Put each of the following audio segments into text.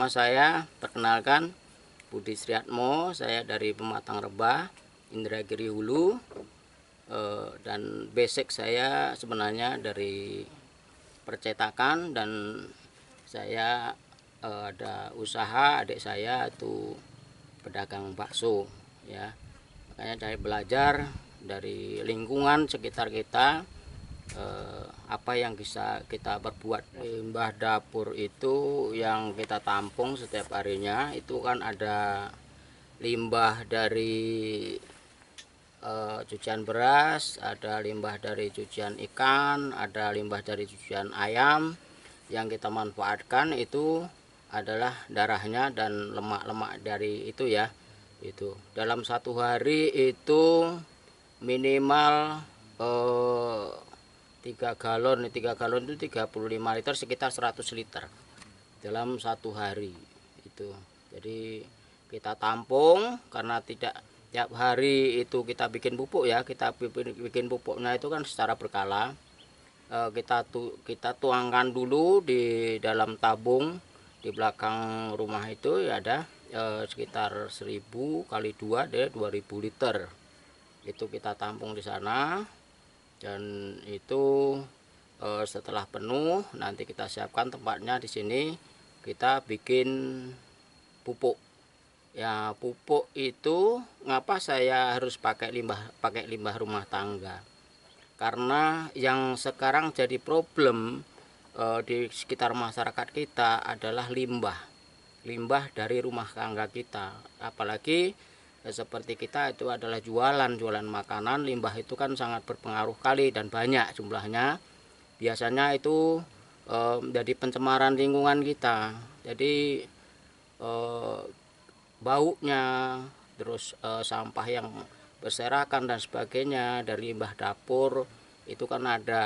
Nama saya, perkenalkan, Budi Sriatmo. Saya dari Pematang Rebah, Indragiri Hulu. Dan basic saya sebenarnya dari percetakan, dan saya ada usaha, adik saya itu pedagang bakso ya. Makanya saya belajar dari lingkungan sekitar kita, apa yang bisa kita berbuat. Limbah dapur itu yang kita tampung setiap harinya itu kan ada limbah dari cucian beras, ada limbah dari cucian ikan, ada limbah dari cucian ayam. Yang kita manfaatkan itu adalah darahnya dan lemak-lemak dari itu ya. Itu dalam satu hari itu minimal 3 galon itu 35 liter, sekitar 100 liter dalam satu hari itu. Jadi kita tampung karena tidak tiap hari itu kita bikin pupuk ya. Kita bikin pupuknya itu kan secara berkala. Kita tuangkan dulu di dalam tabung di belakang rumah itu ya, ada sekitar 1000 kali 2 deh 2000 liter. Itu kita tampung di sana, dan itu setelah penuh nanti kita siapkan tempatnya di sini. Kita bikin pupuk ya. Pupuk itu ngapa saya harus pakai limbah rumah tangga, karena yang sekarang jadi problem di sekitar masyarakat kita adalah limbah dari rumah tangga kita. Apalagi seperti kita itu adalah jualan makanan, limbah itu kan sangat berpengaruh kali dan banyak jumlahnya. Biasanya itu menjadi pencemaran lingkungan kita. Jadi baunya, terus sampah yang berserakan dan sebagainya dari limbah dapur itu kan ada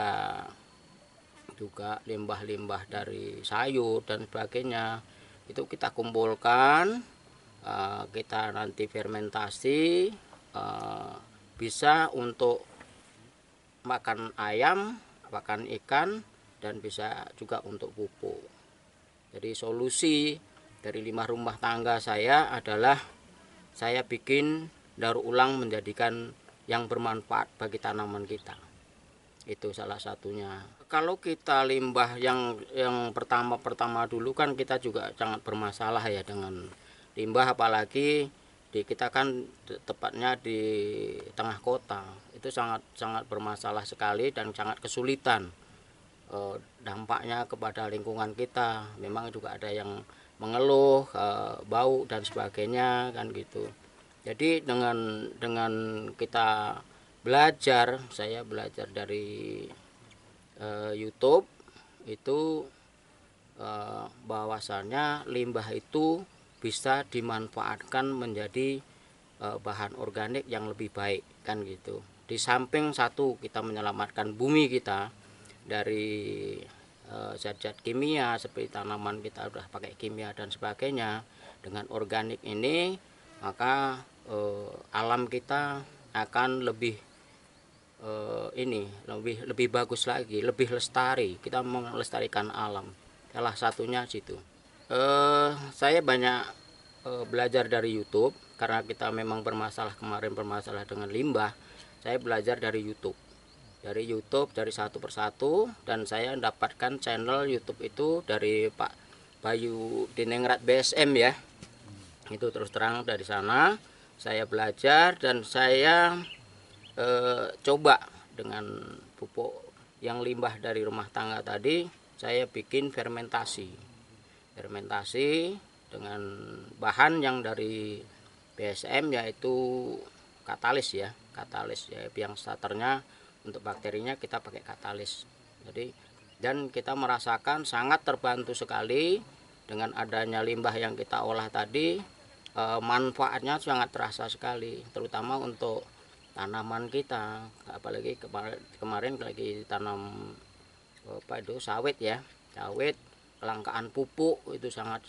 juga limbah-limbah dari sayur dan sebagainya. Itu kita kumpulkan, kita nanti fermentasi, bisa untuk makan ayam, makan ikan, dan bisa juga untuk pupuk. Jadi solusi dari limbah rumah tangga saya adalah saya bikin daur ulang menjadikan yang bermanfaat bagi tanaman kita. Itu salah satunya. Kalau kita limbah yang pertama dulu kan kita juga sangat bermasalah ya dengan limbah, apalagi kita kan tepatnya di tengah kota. Itu sangat bermasalah sekali dan sangat kesulitan dampaknya kepada lingkungan kita. Memang juga ada yang mengeluh bau dan sebagainya kan gitu. Jadi dengan kita belajar, saya belajar dari YouTube itu, bahwasannya limbah itu bisa dimanfaatkan menjadi bahan organik yang lebih baik kan gitu. Di samping satu, kita menyelamatkan bumi kita dari zat-zat kimia seperti tanaman kita udah pakai kimia dan sebagainya. Dengan organik ini maka alam kita akan lebih lebih bagus lagi, lebih lestari. Kita melestarikan alam. Salah satunya situ. Saya banyak belajar dari YouTube karena kita memang bermasalah dengan limbah. Saya belajar dari YouTube, dari satu persatu, dan saya mendapatkan channel YouTube itu dari Pak Bayu Dinengrat BSM ya. Itu terus terang dari sana saya belajar, dan saya coba dengan pupuk yang limbah dari rumah tangga tadi. Saya bikin fermentasi dengan bahan yang dari BSM, yaitu katalis ya. Yang starternya untuk bakterinya kita pakai katalis. Jadi dan kita merasakan sangat terbantu sekali dengan adanya limbah yang kita olah tadi. Manfaatnya sangat terasa sekali, terutama untuk tanaman kita. Apalagi kemarin lagi tanam sawit ya. Sawit, kelangkaan pupuk itu sangat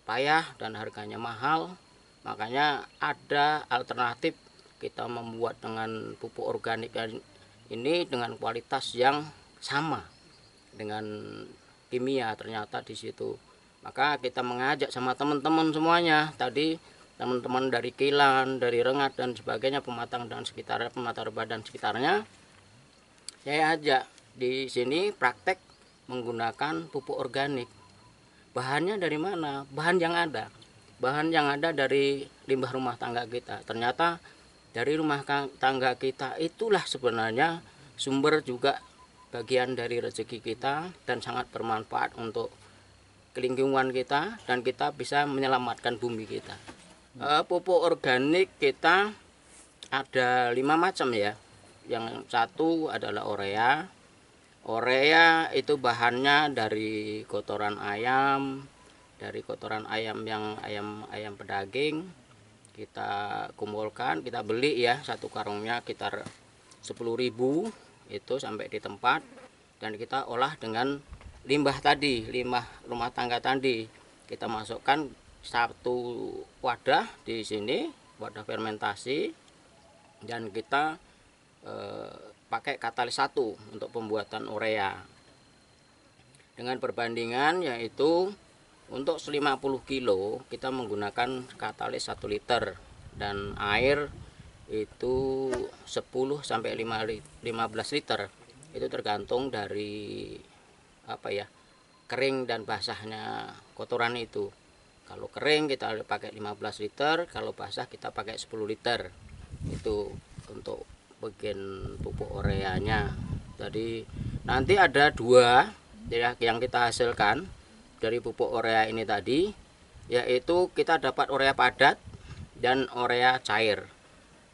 payah dan harganya mahal. Makanya ada alternatif, kita membuat dengan pupuk organik ini dengan kualitas yang sama dengan kimia. Ternyata di situ Maka kita mengajak sama teman-teman semuanya tadi, teman-teman dari Kilan, dari Rengat dan sebagainya, Pematang dan sekitarnya, Pematang Reba dan sekitarnya, saya ajak di sini praktek menggunakan pupuk organik. Bahannya dari mana? Bahan yang ada. Bahan yang ada dari limbah rumah tangga kita. Ternyata dari rumah tangga kita itulah sebenarnya sumber juga bagian dari rezeki kita dan sangat bermanfaat untuk lingkungan kita, dan kita bisa menyelamatkan bumi kita. Pupuk organik kita ada 5 macam ya. Yang satu adalah urea. Urea itu bahannya dari kotoran ayam, yang ayam pedaging. Kita kumpulkan, kita beli ya, satu karungnya sekitar 10.000 itu sampai di tempat, dan kita olah dengan limbah tadi, limbah rumah tangga tadi. Kita masukkan satu wadah di sini, wadah fermentasi, dan kita pakai katalis 1 untuk pembuatan urea. Dengan perbandingan yaitu untuk 50 kilo kita menggunakan katalis 1 liter dan air itu 10 sampai 15 liter. Itu tergantung dari kering dan basahnya kotoran itu. Kalau kering kita pakai 15 liter, kalau basah kita pakai 10 liter. Itu untuk bagian pupuk ureanya. Jadi nanti ada 2 ya yang kita hasilkan dari pupuk urea ini tadi, yaitu kita dapat urea padat dan urea cair.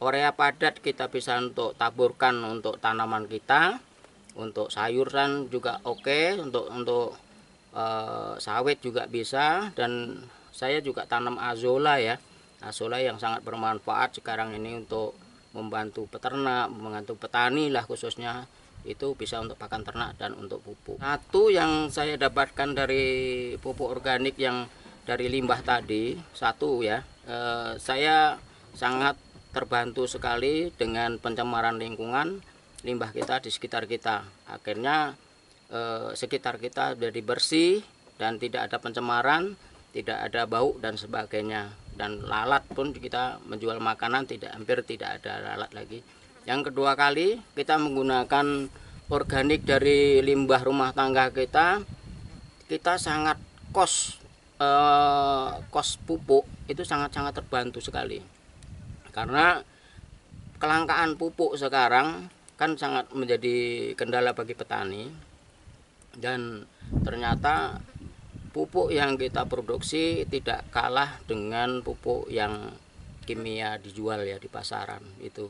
Urea padat kita bisa untuk taburkan untuk tanaman kita, untuk sayuran juga oke, untuk sawit juga bisa, dan saya juga tanam azolla ya. Azolla yang sangat bermanfaat sekarang ini untuk membantu peternak, membantu petani lah khususnya, itu bisa untuk pakan ternak dan untuk pupuk. Satu yang saya dapatkan dari pupuk organik yang dari limbah tadi, satu ya, saya sangat terbantu sekali dengan pencemaran lingkungan limbah kita di sekitar kita. Akhirnya sekitar kita jadi bersih dan tidak ada pencemaran, tidak ada bau dan sebagainya. Dan lalat pun kita menjual makanan hampir tidak ada lalat lagi. Yang kedua kali kita menggunakan organik dari limbah rumah tangga kita sangat kos pupuk itu sangat-sangat terbantu sekali. Karena kelangkaan pupuk sekarang kan sangat menjadi kendala bagi petani, dan ternyata pupuk yang kita produksi tidak kalah dengan pupuk yang kimia dijual ya di pasaran itu,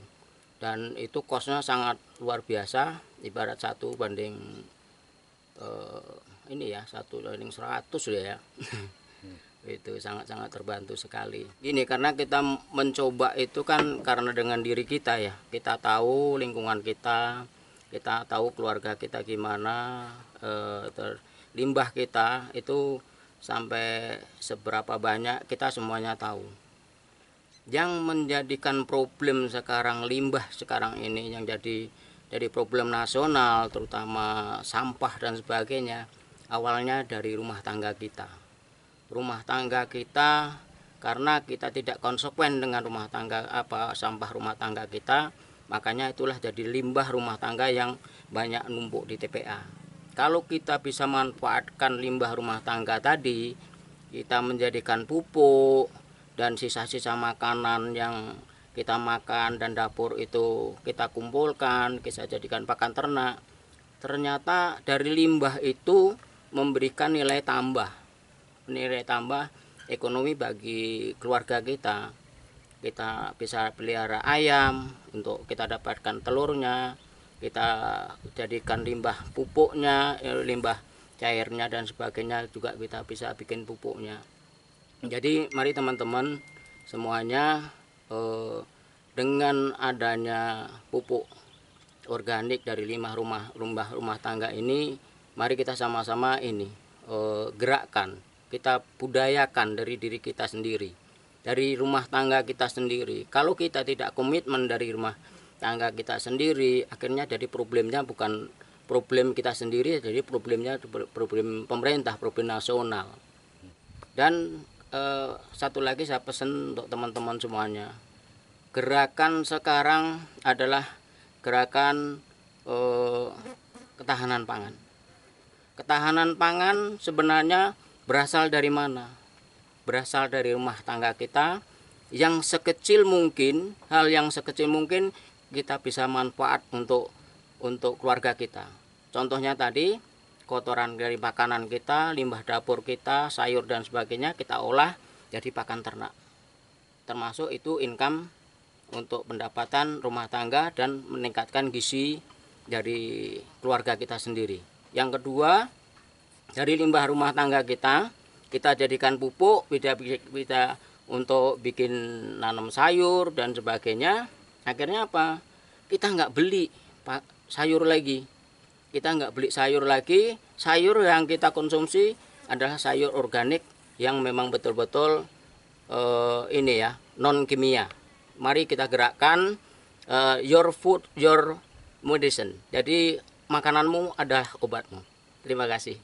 dan itu kosnya sangat luar biasa, ibarat 1 banding 100 ya. Itu sangat-sangat terbantu sekali. Gini, karena kita mencoba itu kan karena dengan diri kita ya, kita tahu lingkungan kita tahu keluarga kita gimana, limbah kita itu sampai seberapa banyak kita semuanya tahu. Yang menjadikan problem sekarang limbah sekarang ini yang jadi problem nasional, terutama sampah dan sebagainya, awalnya dari rumah tangga kita. Rumah tangga kita, karena kita tidak konsekuen dengan sampah rumah tangga kita, makanya itulah jadi limbah rumah tangga yang banyak numpuk di TPA. Kalau kita bisa manfaatkan limbah rumah tangga tadi, kita menjadikan pupuk dan sisa-sisa makanan yang kita makan dan dapur itu kita kumpulkan, kita jadikan pakan ternak. Ternyata dari limbah itu memberikan nilai tambah ekonomi bagi keluarga kita. Kita bisa pelihara ayam untuk kita dapatkan telurnya, kita jadikan limbah pupuknya, limbah cairnya dan sebagainya juga kita bisa bikin pupuknya. Jadi mari teman-teman semuanya, dengan adanya pupuk organik dari limbah rumah tangga ini, mari kita sama-sama gerakkan, kita budayakan dari diri kita sendiri, dari rumah tangga kita sendiri. Kalau kita tidak komitmen dari rumah tangga kita sendiri, akhirnya jadi problemnya bukan problem kita sendiri, jadi problemnya problem pemerintah, problem nasional. Dan satu lagi saya pesan untuk teman-teman semuanya, gerakan sekarang adalah gerakan ketahanan pangan. Ketahanan pangan sebenarnya berasal dari mana? Berasal dari rumah tangga kita yang sekecil mungkin, hal yang sekecil mungkin kita bisa manfaat untuk keluarga kita. Contohnya tadi, kotoran dari makanan kita, limbah dapur kita, sayur dan sebagainya kita olah jadi pakan ternak. Termasuk itu income untuk pendapatan rumah tangga dan meningkatkan gizi dari keluarga kita sendiri. Yang kedua, dari limbah rumah tangga kita jadikan pupuk, bisa untuk bikin nanam sayur dan sebagainya. Akhirnya apa? Kita nggak beli sayur lagi. Sayur yang kita konsumsi adalah sayur organik yang memang betul-betul non kimia. Mari kita gerakkan your food, your medicine. Jadi makananmu adalah obatmu. Terima kasih.